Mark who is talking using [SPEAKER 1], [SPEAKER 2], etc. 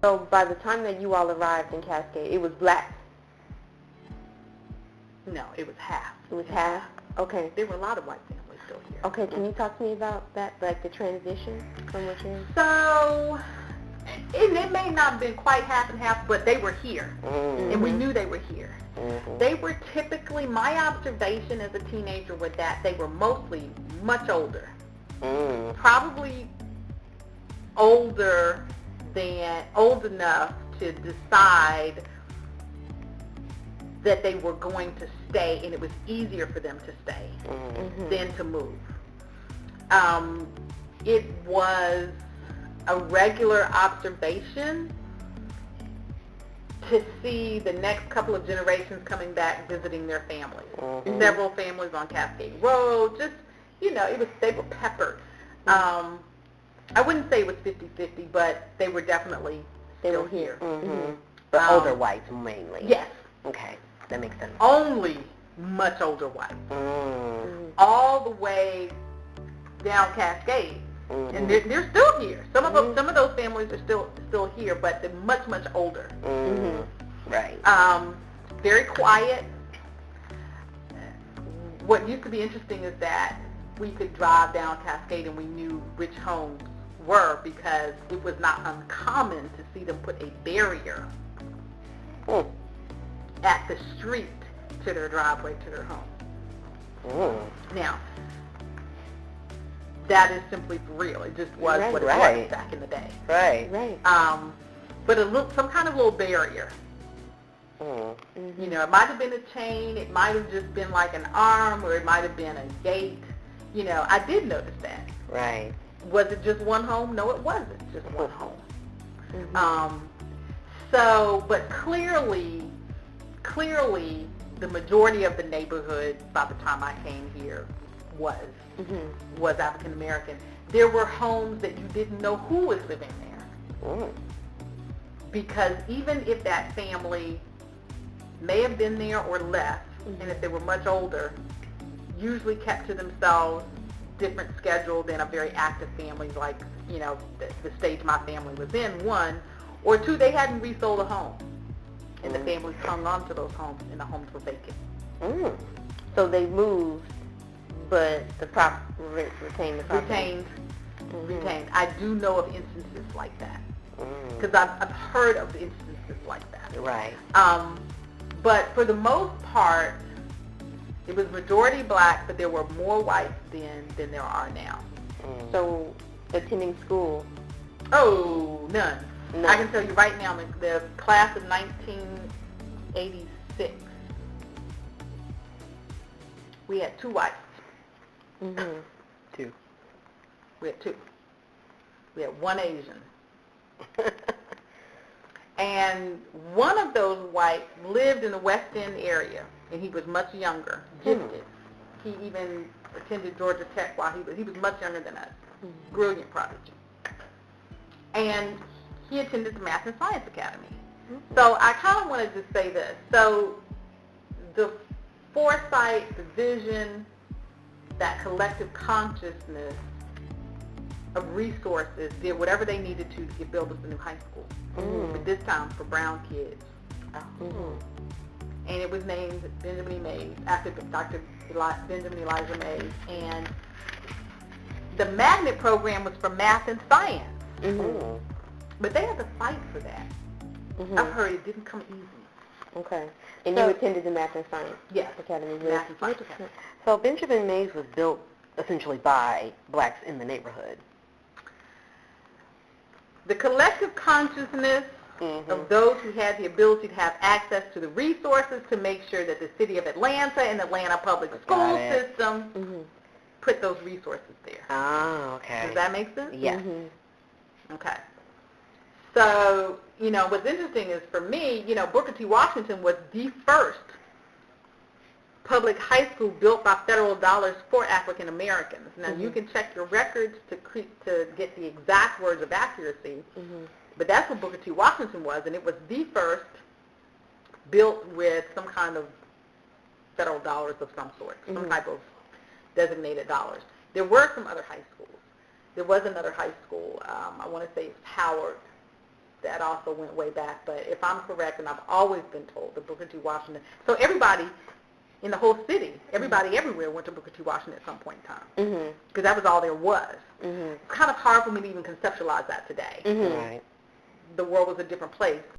[SPEAKER 1] So by the time that you all arrived in Cascade, it was black?
[SPEAKER 2] No, it was half.
[SPEAKER 1] It was half? Okay.
[SPEAKER 2] There were a lot of white families still here.
[SPEAKER 1] Okay, can you talk to me about that, like the transition from what you're...
[SPEAKER 2] So, it may not have been quite half and half, but they were here, and we knew they were here. They were typically, my observation as a teenager was that they were mostly much older. Probably old enough to decide that they were going to stay, and it was easier for them to stay than to move. It was a regular observation to see the next couple of generations coming back visiting their families. Several families on Cascade Road, just, they were peppered. I wouldn't say it was 50-50, but they were definitely still here.
[SPEAKER 3] But older whites mainly?
[SPEAKER 2] Yes.
[SPEAKER 3] Okay, that makes sense.
[SPEAKER 2] Only much older whites. All the way down Cascade. And they're still here. Some of those families are still here, but they're much, much older.
[SPEAKER 3] Right.
[SPEAKER 2] Very quiet. What used to be interesting is that we could drive down Cascade and we knew which homes were, because it was not uncommon to see them put a barrier at the street to their driveway to their home. Now, that is simply for real. It just was what it was back in the day.
[SPEAKER 3] Right.
[SPEAKER 2] But some kind of little barrier. It might have been a chain. It might have just been like an arm, or it might have been a gate. I did notice that.
[SPEAKER 3] Right.
[SPEAKER 2] Was it just one home? No, it wasn't just one home. But clearly, the majority of the neighborhood by the time I came here was African American. There were homes that you didn't know who was living there. Because even if that family may have been there or left, and if they were much older, usually kept to themselves, different schedule than a very active family like, the stage my family was in, one, or two, they hadn't resold a home. And the families hung on to those homes, and the homes were vacant.
[SPEAKER 1] So they moved, but the retained the property.
[SPEAKER 2] Retained. I do know of instances like that. Because I've heard of instances like that.
[SPEAKER 3] Right.
[SPEAKER 2] But for the most part, it was majority black, but there were more whites than there are now.
[SPEAKER 1] So attending school?
[SPEAKER 2] Oh, none. I can tell you right now, the class of 1986, we had 2 whites.
[SPEAKER 3] 2.
[SPEAKER 2] We had 2. We had 1 Asian. And one of those whites lived in the West End area, and he was much younger, gifted. He even attended Georgia Tech while he was much younger than us. Brilliant prodigy. And he attended the Math and Science Academy. So I kind of wanted to say this. So the foresight, the vision, that collective consciousness of resources did whatever they needed to build us a new high school. But this time for brown kids. And it was named Benjamin E. Mays, after Dr. Benjamin Elijah Mays. And the magnet program was for math and science. But they had to fight for that. I've heard it didn't come easy.
[SPEAKER 1] Okay. And you attended the Math and Science Academy?
[SPEAKER 2] Math and Science Academy.
[SPEAKER 3] So Benjamin Mays was built essentially by blacks in the neighborhood.
[SPEAKER 2] The collective consciousness of those who had the ability to have access to the resources to make sure that the city of Atlanta and the Atlanta public school system put those resources there.
[SPEAKER 3] Oh, okay.
[SPEAKER 2] Does that make sense?
[SPEAKER 3] Yes.
[SPEAKER 2] Okay. So, what's interesting is for me, Booker T. Washington was the first public high school built by federal dollars for African Americans. Now, you can check your records to get the exact words of accuracy, but that's what Booker T. Washington was, and it was the first built with some kind of federal dollars of some sort, some type of designated dollars. There were some other high schools. There was another high school, I want to say it's Howard, that also went way back. But if I'm correct, and I've always been told, the Booker T. Washington, so everybody in the whole city, everybody everywhere went to Booker T. Washington at some point in time, because that was all there was. It's kind of hard for me to even conceptualize that today.
[SPEAKER 3] Right.
[SPEAKER 2] The world was a different place.